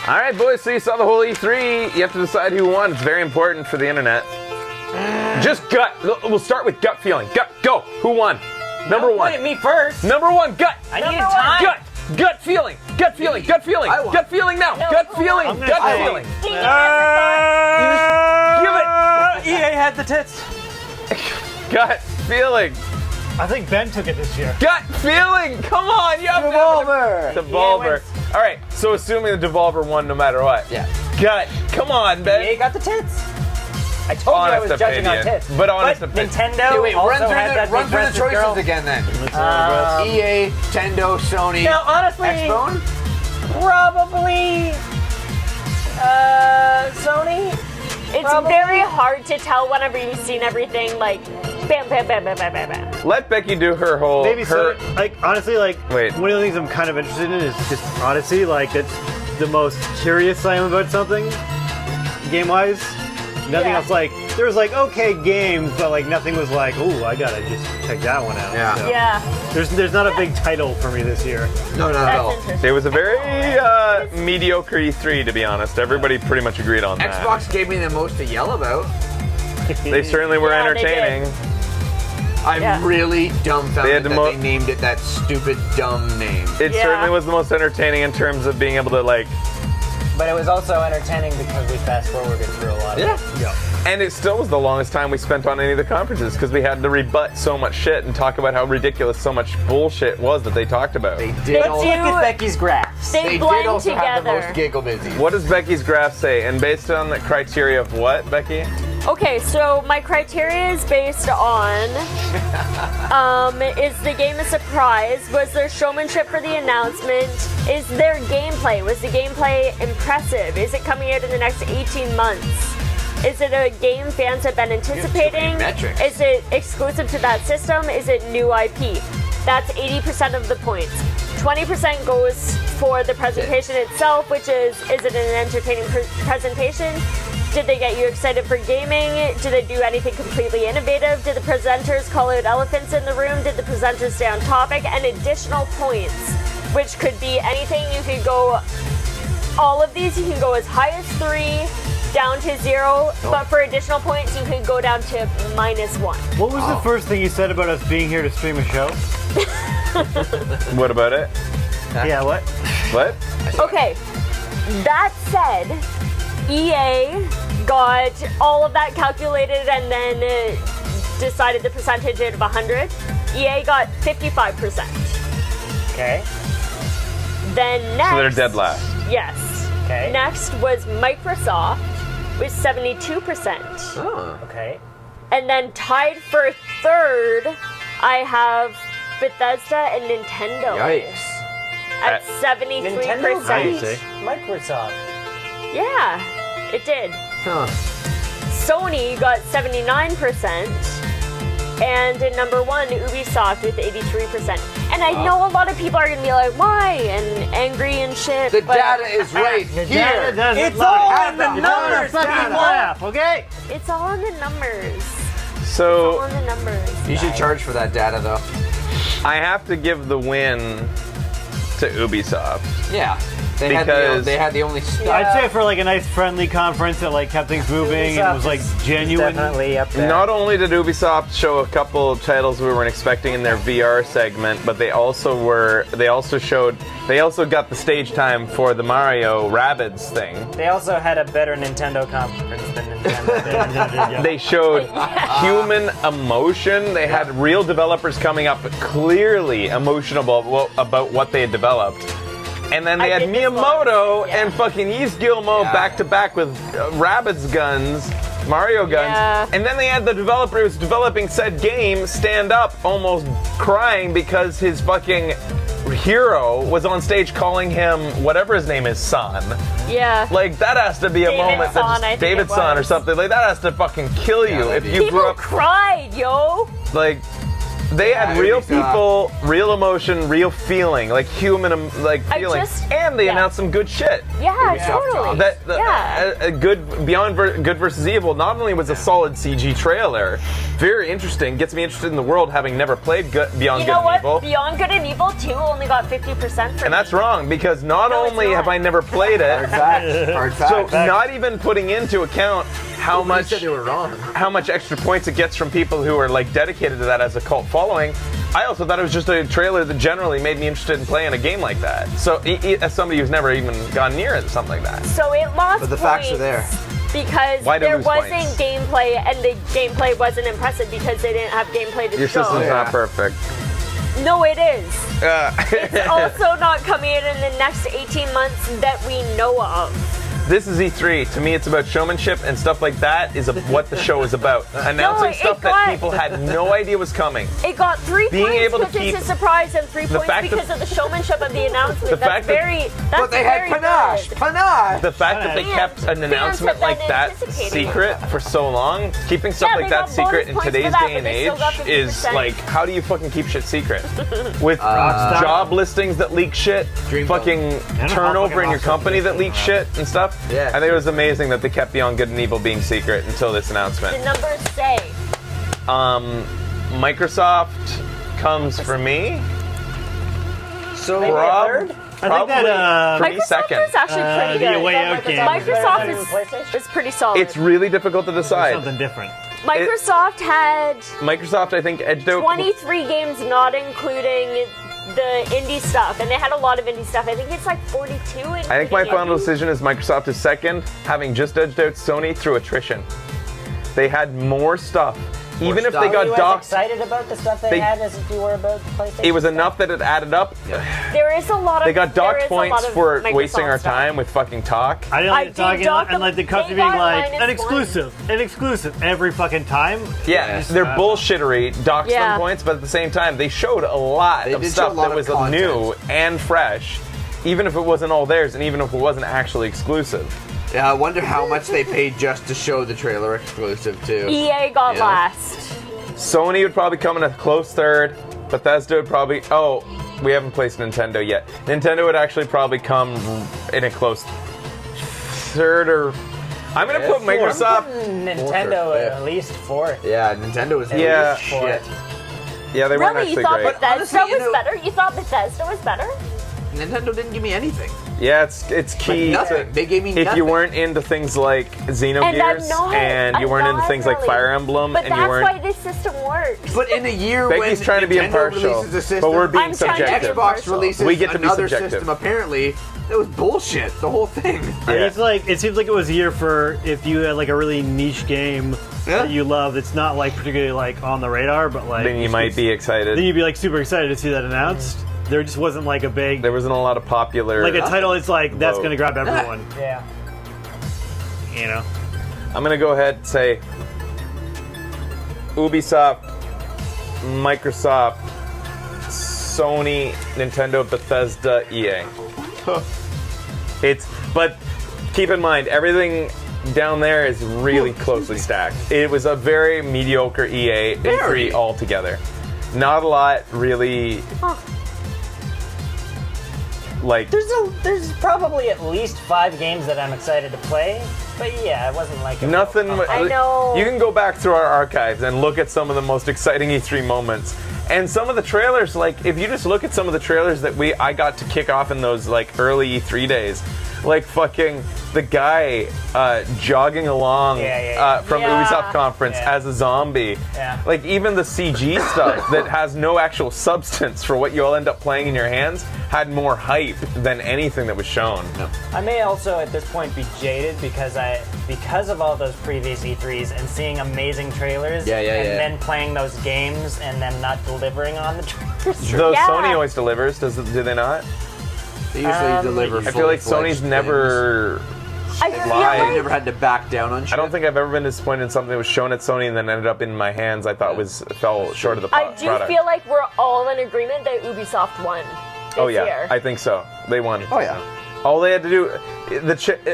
All right, boys, so you saw the whole E3. You have to decide who won. It's very important for the internet. Just gut. We'll start with gut feeling. Gut, go. Who won? Number one. Point at me first. Number one, gut. I need time. Gut. Gut feeling. Gut feeling. Gut feeling. Gut feeling now. Gut feeling. Gut feeling. Give it. EA had the tits. Gut feeling. I think Ben took it this year. Gut feeling. Come on. You have Devolver. Devolver. All right. So assuming the Devolver won no matter what. Yeah. Gut. Come on, Ben. EA got the tits. I told you I was judging on tits. But honest opinion. Nintendo Okay, wait, also run had that through the choices girl. again then. EA, Nintendo, Sony, Now, honestly, Xbone? probably Sony. It's Probably. very hard to tell whenever you've seen everything, like, bam, bam, bam, bam, bam, bam, bam. Let Becky do her whole. Maybe her. so. Like honestly, like Wait. one of the things I'm kind of interested in is just honesty. Like that's the most curious I am about something, game-wise. Nothing Yeah. else. Like there was like okay games, but like nothing was like, oh, I gotta just check that one out. Yeah. So, Yeah, There's not a big title for me this year. No, not at that's all. interesting. It was a very mediocre E3, to be honest. Everybody pretty much agreed on that. Xbox gave me the most to yell about. They certainly were Yeah, they did. entertaining. I'm Yeah. really dumbfounded They had the that mo- they named it that stupid dumb name. It Yeah. certainly was the most entertaining in terms of being able to like, But it was also entertaining because we fast forwarded through a lot of Yeah. it. Yeah. and it still was the longest time we spent on any of the conferences because we had to rebut so much shit and talk about how ridiculous so much bullshit was that they talked about. They did They all, do- Look at Becky's graphs. They they did blend also have the together. most giggle busies. What does Becky's graph say? And based on the criteria of what, Becky? Okay, so my criteria is based on is the game a surprise? Was there showmanship for the announcement? Is there gameplay? Was the gameplay impressive? Is it coming out in the next 18 months? Is it a game fans have been anticipating? metrics. Is it exclusive to that system? Is it new IP? That's 80% of the points. 20% goes for the presentation itself, which is it an entertaining presentation? Did they get you excited for gaming? Did they do anything completely innovative? Did the presenters call out elephants in the room? Did the presenters stay on topic? And additional points, which could be anything. You could go, all of these, you can go as high as 3, down to 0, but for additional points, you could go down to -1. What was the first thing you said about us being here to stream a show? What about it? Yeah, what? What? Okay, that said, EA got all of that calculated and then decided the percentage out of 100. EA got 55%. Okay. Then next, So they're dead last. Yes. Okay. Next was Microsoft with 72%. Oh. Okay. And then tied for third, I have Bethesda and Nintendo Yikes. at Nintendo 73%. beat Microsoft. Yeah, it did. Huh. Sony got 79%, and in number 1, Ubisoft with 83%. And I know a lot of people are gonna be like, why? And angry and shit. The but data is right here. It's all in the numbers, Fucking laugh, okay? It's all in the numbers. All So in the numbers. You should charge for that data though. I have to give the win to Ubisoft. Yeah. They Because- had the only stuff. I'd say for like a nice friendly conference that like kept things moving and was like genuine. Definitely up there. Not only did Ubisoft show a couple of titles we weren't expecting in their VR segment, but they also got the stage time for the Mario Rabbids thing. They also had a better Nintendo conference than Nintendo did. They showed human emotion. They had real developers coming up clearly emotional about what they had developed. And then they I had did this Miyamoto one, yeah. and fucking East Gilmo Yeah. back to back with Rabbids guns, Mario guns. Yeah. And then they had the developer who was developing said game stand up almost crying because his fucking hero was on stage calling him whatever his name is, son. Yeah. Like that has to be a David moment that Son, just I think David it son or was. something. Like that has to fucking kill you Yeah, if that'd you People grew up cried, yo. like they had Yeah, real Ubisoft. people, real emotion, real feeling, like human feeling, and they yeah. announced some good shit. Yeah, Ubisoft totally. drops. Yeah. A good beyond good versus evil. Not only was a solid CG trailer very interesting. Gets me interested in the world, having never played Beyond You Good know and what? Evil. Beyond Good and Evil 2 only got 50% for And that's me. wrong, because not No, it's only not. have I never played it, Hard so fact. not even putting into account how You much said they were wrong. how much extra points it gets from people who are like dedicated to that as a cult following. I also thought it was just a trailer that generally made me interested in playing a game like that. So as somebody who's never even gone near something like that. So it lost But the facts are points there. because Why did it there lose wasn't points? gameplay, and the gameplay wasn't impressive because they didn't have gameplay to Your show. system's Yeah. not perfect. No, it is. It's It's also not coming in the next 18 months that we know of. This is E3. To me, it's about showmanship, and stuff like that is what the show is about. Announcing it stuff that got- people had no idea was coming. It got 3 Being points able to because keep- it's a surprise, and 3 points fact that- because of the showmanship of the announcement. The That's fact that- very. That's But they had very panache. good. Panache. The fact that they Fans- kept an fans announcement have been like that anticipating secret for so long, keeping stuff Yeah, like they that got secret bonus in points for today's that, day but and they still age got is 50%. like, how do you fucking keep shit secret? With Rockstar. job listings that leak shit, Dreamville. fucking turnover in your company that leaks shit and stuff. Yeah. I think it was amazing that they kept Beyond Good and Evil being secret until this The announcement. numbers say. Microsoft comes for me. So Probably I think that for me Microsoft second. is actually pretty the good. Way Out game. Microsoft is pretty solid. It's really difficult to decide. something different. Microsoft had Microsoft, I think, edged out. 23 games, not including the indie stuff, and they had a lot of indie stuff. I think it's like 42. I think my final decision is Microsoft is second, having just edged out Sony through attrition. They had more stuff. Even if they stuff. got You as docked, excited about the stuff they had as if you were about the PlayStation? it was enough that it added up. There is a lot of. They got there docked is a points lot of for Microsoft wasting our stuff. time with fucking talk. I didn't I like did talking dock and them. like the company They being got like -1. an exclusive every fucking time. Yeah, they're bullshittery, docked Yeah. some points, but at the same time, they showed a lot They of did show stuff a lot that of was content. new and fresh, even if it wasn't all theirs, and even if it wasn't actually exclusive. yeah, I wonder how much they paid just to show the trailer exclusive too. EA got Yeah. last. Sony would probably come in a close third. Bethesda would probably. Oh, we haven't placed Nintendo yet. Nintendo would actually probably come in a close third, or I'm gonna put Microsoft. Nintendo Fourth or at least fourth. Yeah, Nintendo was Yeah. shit. Yeah, they weren't Really, you actually thought great. Bethesda Honestly, was better? You thought Bethesda was better? Nintendo didn't give me anything. Yeah, it's key. Nothing. To, They gave me if nothing. you weren't into things like Xenogears and you weren't into things like really. Fire Emblem, But and you that's weren't. why this system works. But in a year Becky's when trying to be Nintendo impartial, releases a system, but we're being I'm trying to be subjective. impartial. Xbox releases We get to be another subjective. system. Apparently, that was bullshit. The whole thing. Yeah. It's like it seems like it was a year for if you had like a really niche game Yeah. that you love. It's not like particularly like on the radar, but like Then you might be Then excited. you'd be like super excited to see that announced. There just wasn't like a big There wasn't a lot of popular. like a title. It's like that's Vote. gonna grab everyone. Yeah. You know. I'm gonna go ahead and say Ubisoft, Microsoft, Sony, Nintendo, Bethesda, EA. But keep in mind, everything down there is really closely stacked. It was a very mediocre EA Very. E3 altogether. Not a lot really. Like There's probably at least 5 games that I'm excited to play, but yeah, it wasn't like a nothing. I know. You can go back through our archives and look at some of the most exciting E3 moments. And some of the trailers, like if you just look at some of the trailers that I got to kick off in those like early E3 days, like fucking the guy jogging along from Yeah. Ubisoft conference Yeah. as a zombie. Yeah. Like even the CG stuff that has no actual substance for what you'll end up playing in your hands had more hype than anything that was shown. I may also at this point be jaded because of all those previous E3s and seeing amazing trailers and then playing those games and them not delivering on the trailers. Though Yeah. Sony always delivers, do they not? They usually deliver. I feel like Sony's never. I feel Live. They like never had to back down on shit. I don't think I've ever been disappointed in something that was shown at Sony and then ended up in my hands. I thought fell short of the I do product. feel like we're all in agreement that Ubisoft won this Oh yeah, year. I think so. They won. Oh yeah. All they had to do,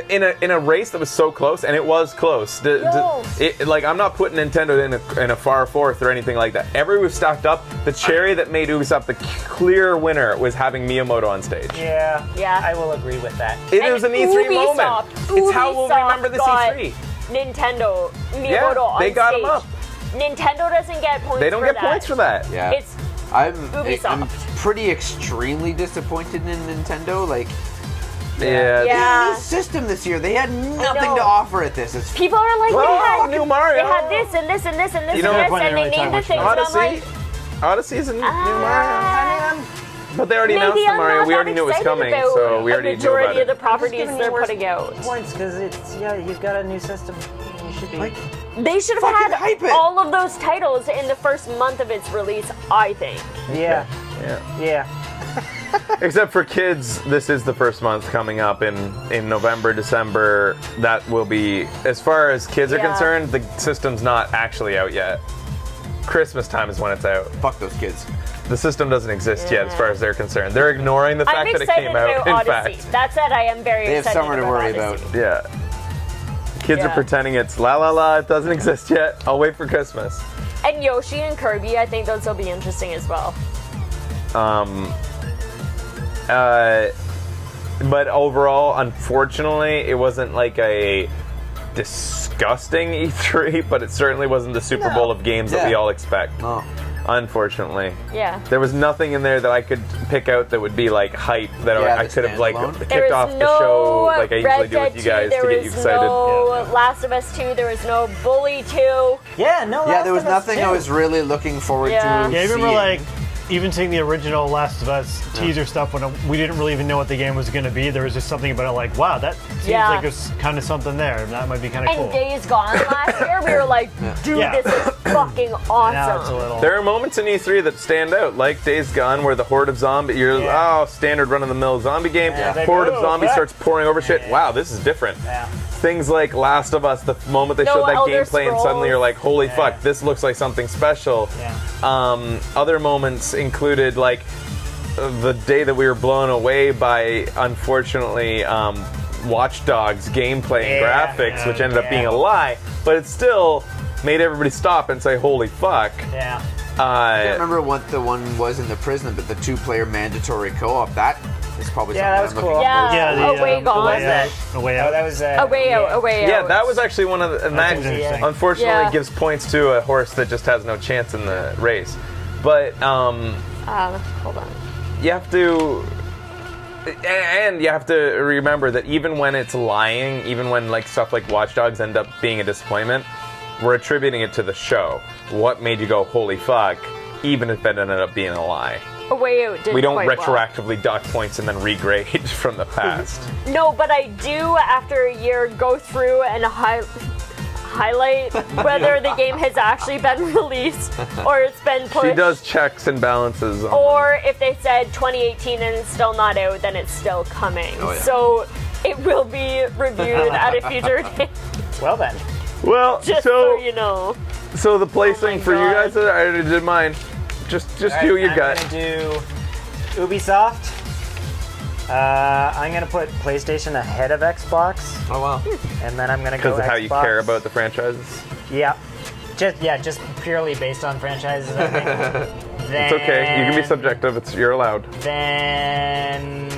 in a race that was so close, and it was close. Like I'm not putting Nintendo in a far fourth or anything like that. Everyone was stacked up. The cherry that made Ubisoft the clear winner was having Miyamoto on stage. Yeah, Yeah. I will agree with that. It was an E3 moment. It's how we'll Ubisoft remember this got E3. Nintendo, Miyamoto Yeah, on they got stage. him up. Nintendo doesn't get points. They don't for get that. points for that. Yeah. It's I'm Ubisoft. pretty extremely disappointed in Nintendo. Like, Yeah. they had a new system this year. They had nothing to offer at this. It's people are like, Well, they had new Mario. They had this and this and this and this You know, and this, they're and they putting named the every things. time And I'm like, Odyssey's a new Mario. But they already announced maybe the I'm Mario. not We already that knew it was excited coming, about so we a already knew majority about of the it. properties they're putting out. Points because you've got a new system. You should be. They should have Fucking had hype it. all of those titles in the first month of its release, I think. Yeah. Yeah. Except for kids, this is the first month coming up in November, December. That will be, as far as kids are Yeah. concerned, the system's not actually out yet. Christmas time is when it's out. fuck those kids. The system doesn't exist yet, as far as they're concerned. They're ignoring the I'm fact that it excited came out. about In Odyssey. fact, That said, I am very They have excited summer to worry about. Odyssey. yeah. Kids are Yeah. pretending it's la la la. It doesn't exist yet. I'll wait for Christmas. And Yoshi and Kirby, I think those will be interesting as well. But overall, unfortunately, it wasn't like a disgusting E3, but it certainly wasn't the Super Bowl of games that we Yeah. all expect. Oh. Unfortunately. Yeah. There was nothing in there that I could pick out that would be like hype that Yeah, I the could have like standalone. kicked There was off no the show like I usually Red do with Dead you 2, guys there to get was you excited. no Last of Us 2, there was no Bully 2. Yeah, no. Yeah, Last there was of Us nothing 2. I was really looking forward Yeah. to. Yeah, I remember seeing. like even seeing the original Last of Us teaser stuff when we didn't really even know what the game was going to be. There was just something about it like, wow, that seems Yeah. like there's kind of something there. That might be kind of And cool. Days Gone last year, we were like, dude, Yeah. this is fucking Now it's a awesome. little. There are moments in E3 that stand out, like Days Gone, where the horde of zombies, standard run-of-the-mill zombie game, Yeah. horde of Oh, zombies that- starts pouring over shit. Wow, this is different. Yeah. Things like Last of Us, the moment they No showed that Elder gameplay and suddenly Scrolls. you're like, holy fuck, this looks like something special. Yeah. Other moments included like the day that we were blown away by, unfortunately, Watch Dogs gameplay and Yeah, graphics, yeah, which ended up yeah. being a lie, but it still made everybody stop and say, holy fuck. Yeah. I can't remember what the one was in the prison, but the 2-player mandatory co-op, that is probably Yeah, that something was I'm cool. looking Yeah. forward to. yeah, Away Gone. The way out. The way Oh, out. that was A way out, a way out. Yeah, that was actually one of the, and that That seems interesting. unfortunately Yeah. gives points to a horse that just has no chance in the race. But Hold on. you have to, and you have to remember that even when it's lying, even when like stuff like Watch Dogs end up being a disappointment, we're attributing it to the show. What made you go, holy fuck, even if it ended up being a lie? A Way Out did We don't quite well. retroactively dock points and then regrade from the past. No, but I do, after a year, go through and highlight whether the game has actually been released or it's been pushed. She does checks and balances. On Or if they said 2018 and it's still not out, then it's still coming. Oh, yeah. So it will be reviewed at a future date, Well then. well, just so you know. So the placing my for you God. guys, I already did mine. Just do what you got. I'm gonna do Ubisoft. I'm gonna put PlayStation ahead of Xbox, Oh, wow. and then I'm gonna go Because of how Xbox. you care about the franchises. Yeah. Just purely based on franchises, I think. It's okay. You can be subjective. You're allowed. Then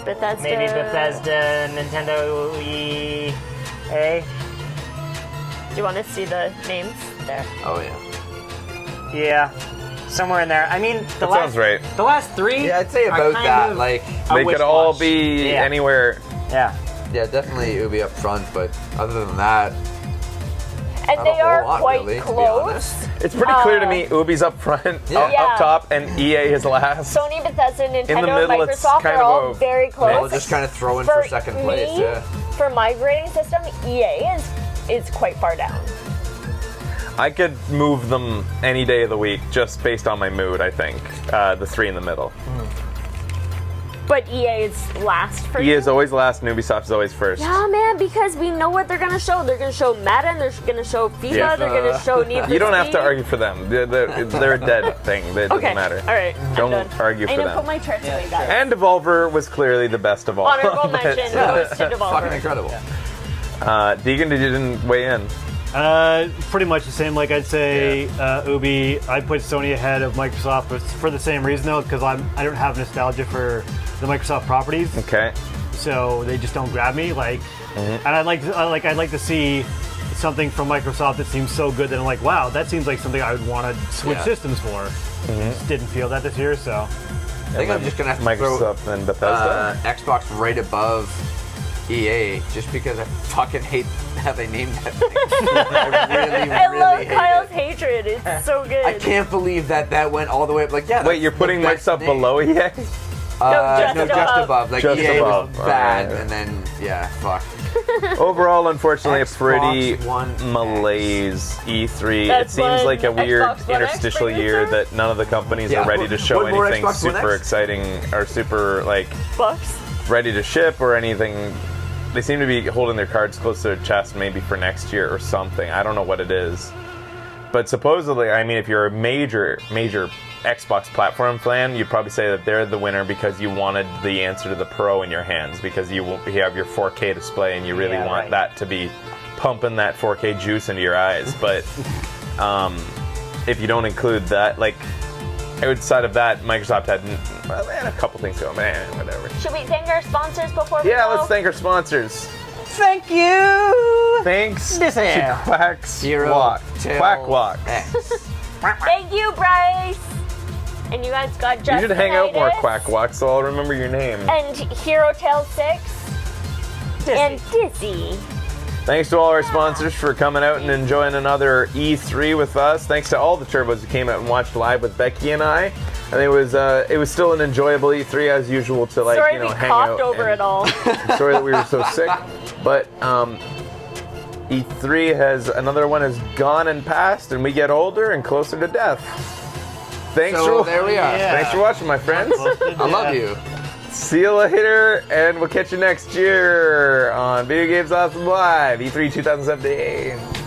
Bethesda. maybe Bethesda, Nintendo EA. Do you want to see the names there? Oh, yeah. Yeah, somewhere in there. I mean, the That last sounds right. The last three. Yeah, I'd say are about kind that. of Like, a They wish could all wash. be Yeah. anywhere. Yeah. yeah, definitely Ubi up front, but other than that, And not they a whole are lot, quite really, to be close. honest. It's pretty clear to me. Ubi's up front, Yeah. up top, and EA is last. Sony, Bethesda, Nintendo, middle, and it's Microsoft kind are of all a- very close. we'll just kind of throw in for second place. me, Yeah. For my grading system, EA is quite far down. I could move them any day of the week just based on my mood, I think. The three in the middle. But EA is last for EA you. is always last, and Ubisoft is always first. Yeah, man, because we know what they're gonna show. They're gonna show Madden. They're gonna show FIFA. Yeah. They're gonna show Need for You don't have to Speed. argue for them. They're a dead thing. It doesn't Okay, matter. all right. Don't I'm done. argue I'm for gonna put them. my charts away, guys. And Devolver was clearly the best of all. Honorable mention goes to Fucking Devolver. incredible. Deegan, you didn't weigh in. Pretty much the same. Like I'd say, Ubi. I'd put Sony ahead of Microsoft, but for the same reason though, because I don't have nostalgia for the Microsoft properties, Okay. so they just don't grab me. Like, and I'd like to see something from Microsoft that seems so good that I'm like, wow, that seems like something I would want to switch systems for. Just didn't feel that this year, so. I think I'm just gonna have to Microsoft and Bethesda. Xbox right above EA, just because I fucking hate how they named that thing. I love hate Kyle's it. hatred. It's so good. I can't believe that went all the way up. Like, yeah. Wait, you're putting Microsoft below EA? just just above. Like Just EA above. was bad, Alright. and then fuck. Overall, unfortunately, a Xbox pretty One X. malaise E3. That's it seems when like a weird Xbox One X interstitial brings year it? that none of the companies Yeah. are ready to show One more anything Xbox One super X? exciting or super like Bucks. ready to ship or anything. They seem to be holding their cards close to their chest, maybe for next year or something. I don't know what it is. But supposedly, I mean, if you're a major Xbox platform fan, you'd probably say that they're the winner because you wanted the answer to the Pro in your hands because you have your 4K display and you really want that to be pumping that 4K juice into your eyes. But if you don't include that, like outside of that, Microsoft had they had a couple things going, man, whatever. Should we thank our sponsors before we Yeah, go? let's thank our sponsors. Thank you. Thanks This to here. Quack's Zero Walk. till Quack Walk. X. Thank you, Bryce. And you guys got just You should hang out more, Quack Walk, so I'll remember your name. And Hero Tale 6. And Dizzy. Thanks to all our sponsors for coming out and enjoying another E3 with us. Thanks to all the turbos who came out and watched live with Becky and I. And it was still an enjoyable E3 as usual to Sorry hang we out. coughed over it all. I'm sorry that we were so sick, but E3 has gone and passed, and we get older and closer to death. Thanks So for there we are. Thanks for watching, my friends. I love you. See you later, and we'll catch you next year on Video Games Awesome Live, E3 2017.